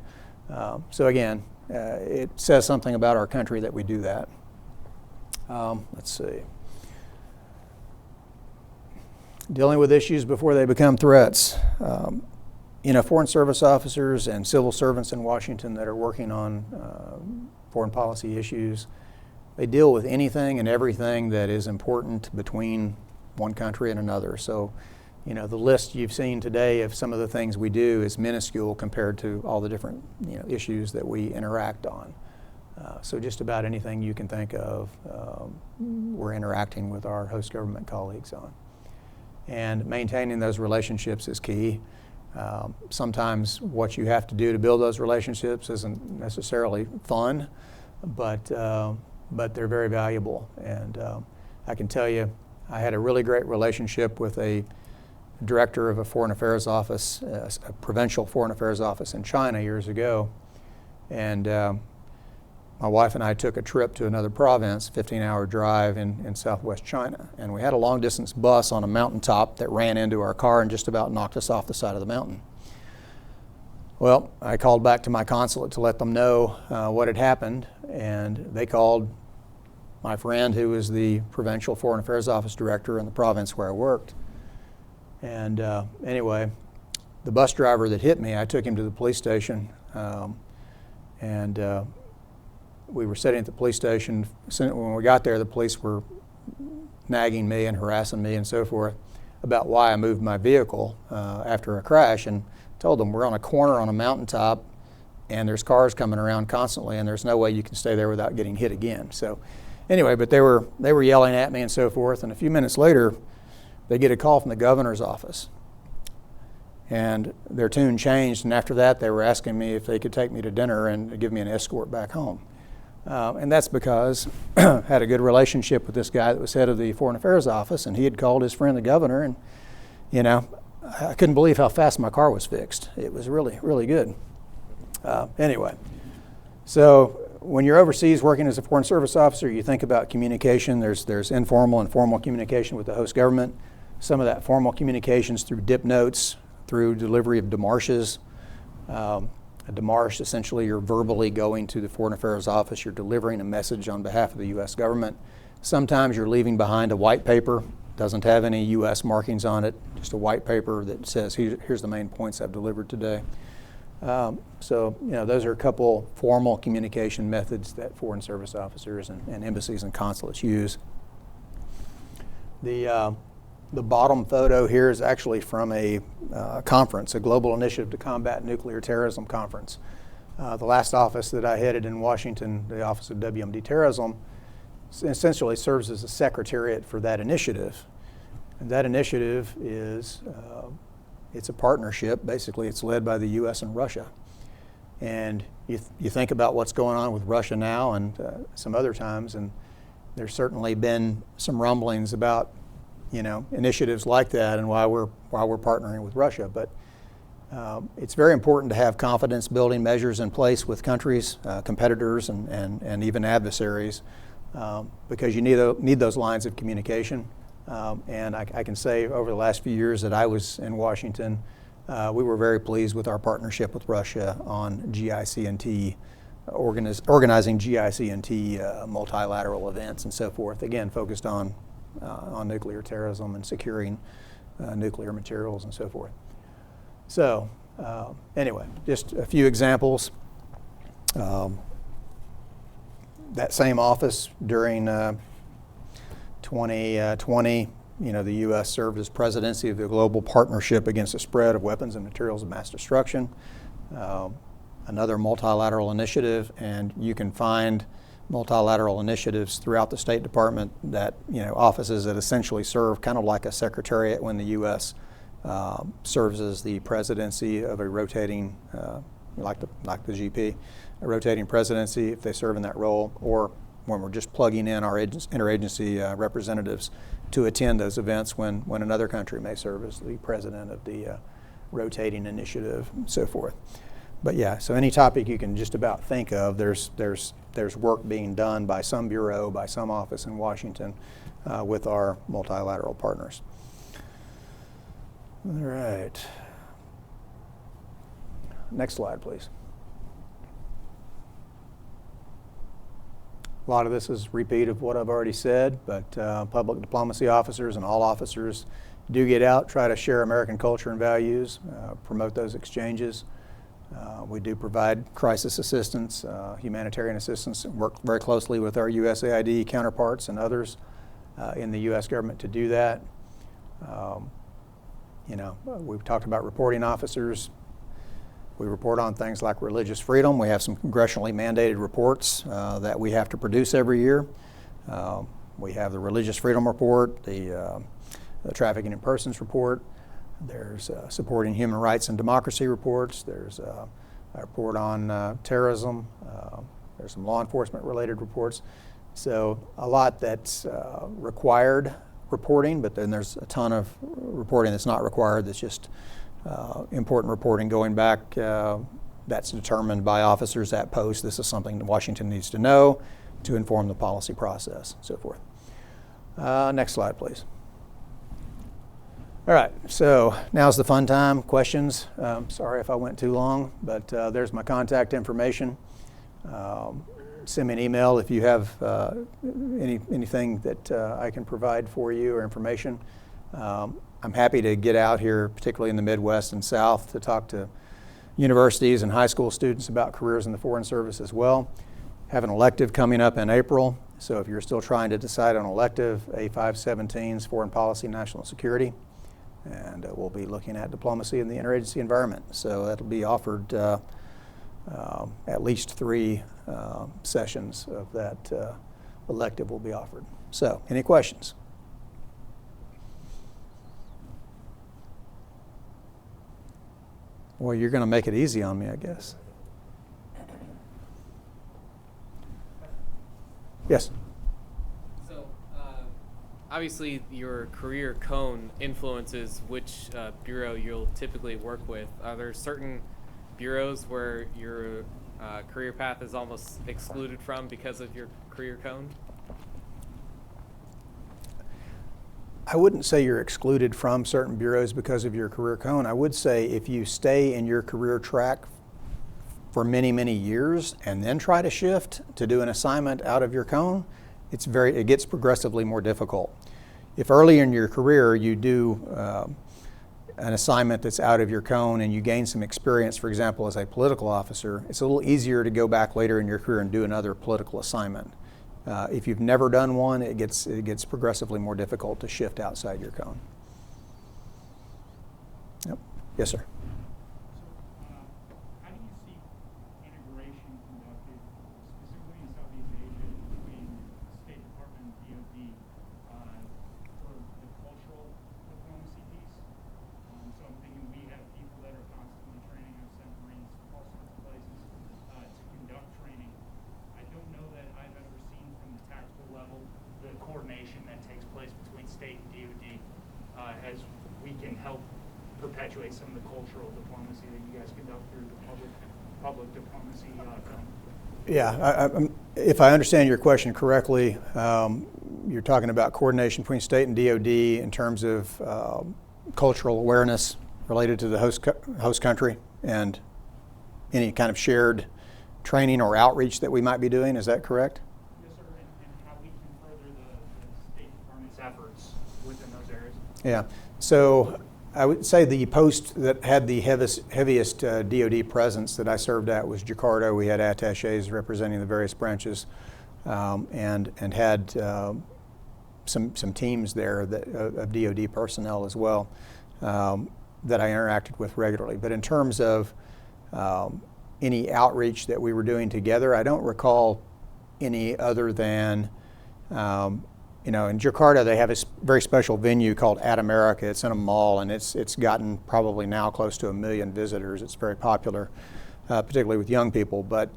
so again, it says something about our country that we do that. Let's see. Dealing with issues before they become threats. Foreign service officers and civil servants in Washington that are working on foreign policy issues, they deal with anything and everything that is important between one country and another. So, the list you've seen today of some of the things we do is minuscule compared to all the different issues that we interact on. So just about anything you can think of, we're interacting with our host government colleagues on. And maintaining those relationships is key. Sometimes what you have to do to build those relationships isn't necessarily fun, but they're very valuable. And I can tell you, I had a really great relationship with a director of a foreign affairs office, a provincial foreign affairs office in China years ago. And my wife and I took a trip to another province, 15-hour drive in southwest China. And we had a long-distance bus on a mountaintop that ran into our car and just about knocked us off the side of the mountain. Well, I called back to my consulate to let them know what had happened, and they called my friend who was the provincial foreign affairs office director in the province where I worked. And anyway, the bus driver that hit me, I took him to the police station, and we were sitting at the police station. When we got there, the police were nagging me and harassing me and so forth about why I moved my vehicle after a crash, and told them we're on a corner on a mountaintop and there's cars coming around constantly and there's no way you can stay there without getting hit again. So anyway, but they were yelling at me and so forth, and a few minutes later they get a call from the governor's office. And their tune changed, and after that they were asking me if they could take me to dinner and give me an escort back home. And that's because I had a good relationship with this guy that was head of the Foreign Affairs Office, and he had called his friend the governor, and I couldn't believe how fast my car was fixed. It was really, really good. Anyway, so when you're overseas working as a Foreign Service officer, you think about communication. There's informal and formal communication with the host government. Some of that formal communications through dip notes, through delivery of demarches. A demarche, essentially, you're verbally going to the Foreign Affairs Office. You're delivering a message on behalf of the U.S. government. Sometimes you're leaving behind a white paper. Doesn't have any U.S. markings on it, just a white paper that says, here's the main points I've delivered today. So those are a couple formal communication methods that Foreign Service officers and embassies and consulates use. The bottom photo here is actually from a conference, a Global Initiative to Combat Nuclear Terrorism conference. The last office that I headed in Washington, the Office of WMD Terrorism, essentially serves as a secretariat for that initiative. And that initiative is, it's a partnership. Basically, it's led by the U.S. and Russia. And you think about what's going on with Russia now and some other times, and there's certainly been some rumblings about initiatives like that and why we're partnering with Russia. But it's very important to have confidence building measures in place with countries, competitors, and even adversaries, because you need those lines of communication. And I can say over the last few years that I was in Washington, we were very pleased with our partnership with Russia on GICNT, organizing GICNT multilateral events and so forth, again focused on on nuclear terrorism and securing nuclear materials and so forth. So anyway, just a few examples. That same office during 2020, the U.S. served as presidency of the Global Partnership Against the Spread of Weapons and Materials of Mass Destruction, another multilateral initiative, and you can find multilateral initiatives throughout the State Department that, offices that essentially serve kind of like a secretariat when the U.S. Serves as the presidency of a rotating, like the GP, a rotating presidency if they serve in that role, or when we're just plugging in our interagency representatives to attend those events when another country may serve as the president of the rotating initiative and so forth. But yeah, so any topic you can just about think of, there's work being done by some bureau, by some office in Washington with our multilateral partners. All right. Next slide, please. A lot of this is a repeat of what I've already said, but public diplomacy officers and all officers do get out, try to share American culture and values, promote those exchanges. We do provide crisis assistance, humanitarian assistance, and work very closely with our USAID counterparts and others in the U.S. government to do that. We've talked about reporting officers. We report on things like religious freedom. We have some congressionally mandated reports that we have to produce every year. We have the Religious Freedom Report, the Trafficking in Persons Report. There's supporting human rights and democracy reports. There's a report on terrorism. There's some law enforcement related reports. So a lot that's required reporting, but then there's a ton of reporting that's not required, that's just important reporting going back. That's determined by officers at post. This is something that Washington needs to know to inform the policy process, so forth. Next slide, please. All right, so now's the fun time. Questions? Sorry if I went too long, but there's my contact information. Send me an email if you have anything that I can provide for you or information. I'm happy to get out here, particularly in the Midwest and South, to talk to universities and high school students about careers in the Foreign Service as well. Have an elective coming up in April, so if you're still trying to decide on elective, A517's Foreign Policy and National Security, and we'll be looking at diplomacy in the interagency environment. So that'll be offered at least 3 sessions of that elective will be offered. So, any questions? Well, you're going to make it easy on me, I guess. Yes? So, obviously, your career cone influences which bureau you'll typically work with. Are there certain bureaus where your career path is almost excluded from because of your career cone? I wouldn't say you're excluded from certain bureaus because of your career cone. I would say if you stay in your career track for many, many years and then try to shift to do an assignment out of your cone, it gets progressively more difficult. If early in your career you do an assignment that's out of your cone and you gain some experience, for example, as a political officer, it's a little easier to go back later in your career and do another political assignment. If you've never done one, it gets progressively more difficult to shift outside your cone. Yep. Yes, sir. So, how do you see integration conducted, specifically in Southeast Asia, between State Department and DoD for the cultural diplomacy piece? So I'm thinking we have people that are constantly training. I've sent Marines to all sorts of places to conduct training. I don't know that I've ever seen from the tactical level the coordination that takes place between state and DoD as we can help perpetuate some of the cultural diplomacy that you guys conduct through the public diplomacy. Yeah, if I understand your question correctly, you're talking about coordination between state and DoD in terms of cultural awareness related to the host country and any kind of shared training or outreach that we might be doing. Is that correct? Yes, sir, and how we can further the State Department's effort Yeah. So I would say the post that had the heaviest DoD presence that I served at was Jakarta. We had attachés representing the various branches, and had some teams there of DoD personnel as well, that I interacted with regularly. But in terms of any outreach that we were doing together, I don't recall any other than, in Jakarta they have a very special venue called At America. It's in a mall, and it's gotten probably now close to 1 million visitors. It's very popular, particularly with young people. But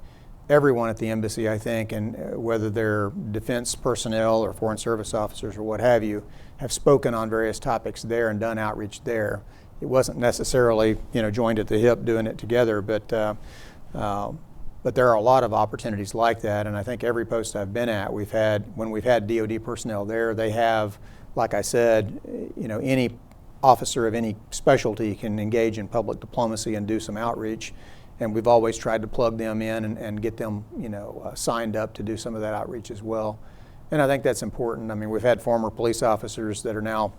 everyone at the embassy, I think, and whether they're defense personnel or foreign service officers or what have you, have spoken on various topics there and done outreach there. It wasn't necessarily, joined at the hip doing it together, but there are a lot of opportunities like that. And I think every post I've been at, when we've had DoD personnel there, they have, like I said, any officer of any specialty can engage in public diplomacy and do some outreach. And we've always tried to plug them in and get them, signed up to do some of that outreach as well. And I think that's important. I mean, we've had former police officers that are now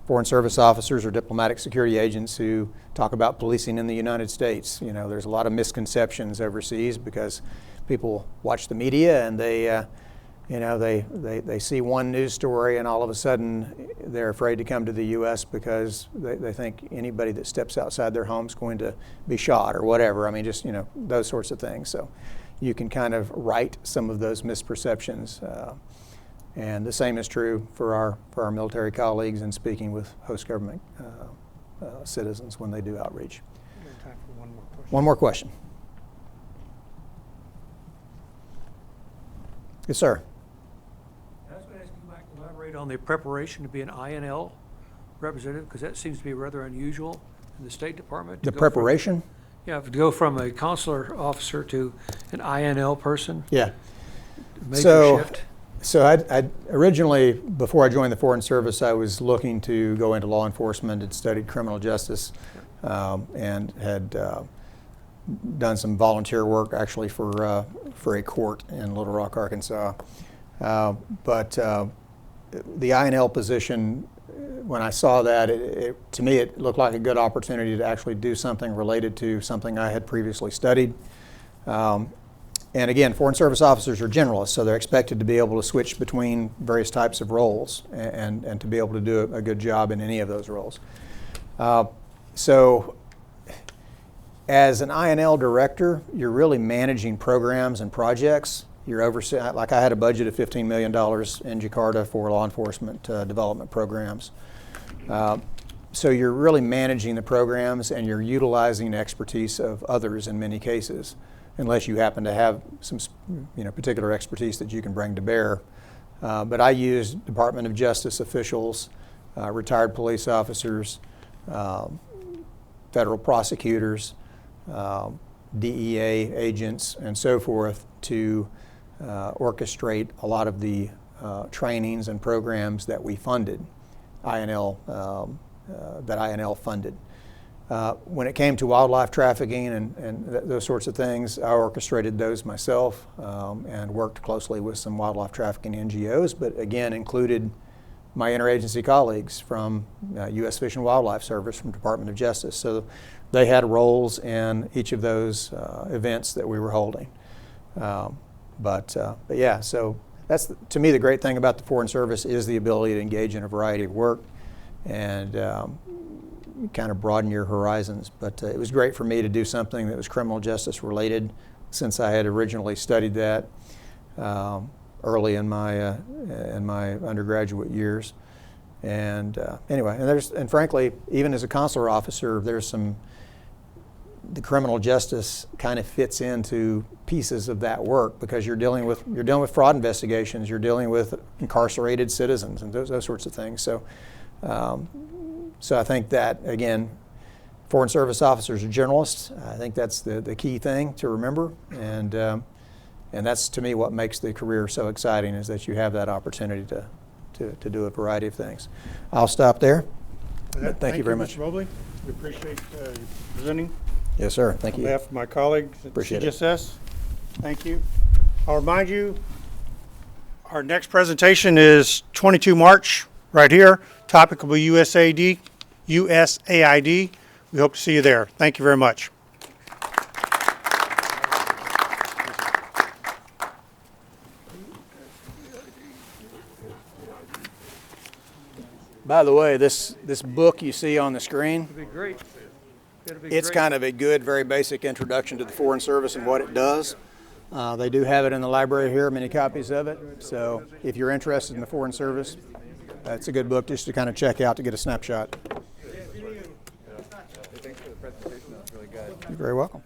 foreign service officers or diplomatic security agents who talk about policing in the United States. There's a lot of misconceptions overseas because people watch the media and they see one news story and all of a sudden they're afraid to come to the U.S. because they think anybody that steps outside their home is going to be shot or whatever. I mean, just, those sorts of things. So you can kind of right some of those misperceptions. And the same is true for our military colleagues in speaking with host government citizens when they do outreach. We have time for one more question. One more question. Yes, sir. I was going to ask you, Mike, to elaborate on the preparation to be an INL representative, because that seems to be rather unusual in the State Department. The preparation? To go from a consular officer to an INL person. Yeah. Major shift. So I originally, before I joined the Foreign Service, I was looking to go into law enforcement. Had studied criminal justice, and had done some volunteer work actually for a court in Little Rock, Arkansas. But the INL position, when I saw that, to me it looked like a good opportunity to actually do something related to something I had previously studied. And again, Foreign Service officers are generalists, so they're expected to be able to switch between various types of roles and to be able to do a good job in any of those roles. So as an INL director, you're really managing programs and projects. You're overseeing, like I had a budget of $15 million in Jakarta for law enforcement development programs. So you're really managing the programs and you're utilizing expertise of others in many cases, unless you happen to have some particular expertise that you can bring to bear. But I use Department of Justice officials, retired police officers, federal prosecutors, DEA agents, and so forth to orchestrate a lot of the trainings and programs that we funded, that INL funded. When it came to wildlife trafficking and those sorts of things, I orchestrated those myself and worked closely with some wildlife trafficking NGOs, but again included my interagency colleagues from U.S. Fish and Wildlife Service, from Department of Justice. So they had roles in each of those events that we were holding. But yeah, so that's, to me, the great thing about the Foreign Service is the ability to engage in a variety of work and kind of broaden your horizons. But it was great for me to do something that was criminal justice related, since I had originally studied that early in my undergraduate years. And anyway, and frankly, even as a consular officer, the criminal justice kind of fits into pieces of that work, because you're dealing with fraud investigations, you're dealing with incarcerated citizens and those sorts of things. So I think that, again, Foreign Service officers are generalists. I think that's the key thing to remember, and that's, to me, what makes the career so exciting, is that you have that opportunity to do a variety of things. I'll stop there. Thank you very much. Mr. Mobley. We appreciate you presenting. Yes, sir. Thank you. On behalf of my colleagues at Appreciate it. CGSS, thank you. I'll remind you, our next presentation is 22 March right here. Topic will be USAID. We hope to see you there. Thank you very much. By the way, this book you see on the screen, It'd be great. It'd be it's great. kind of a good, very basic introduction to the Foreign Service and what it does. They do have it in the library here, many copies of it. So if you're interested in the Foreign Service, it's a good book just to kind of check out to get a snapshot. Thanks for the presentation. That was really good. You're very welcome.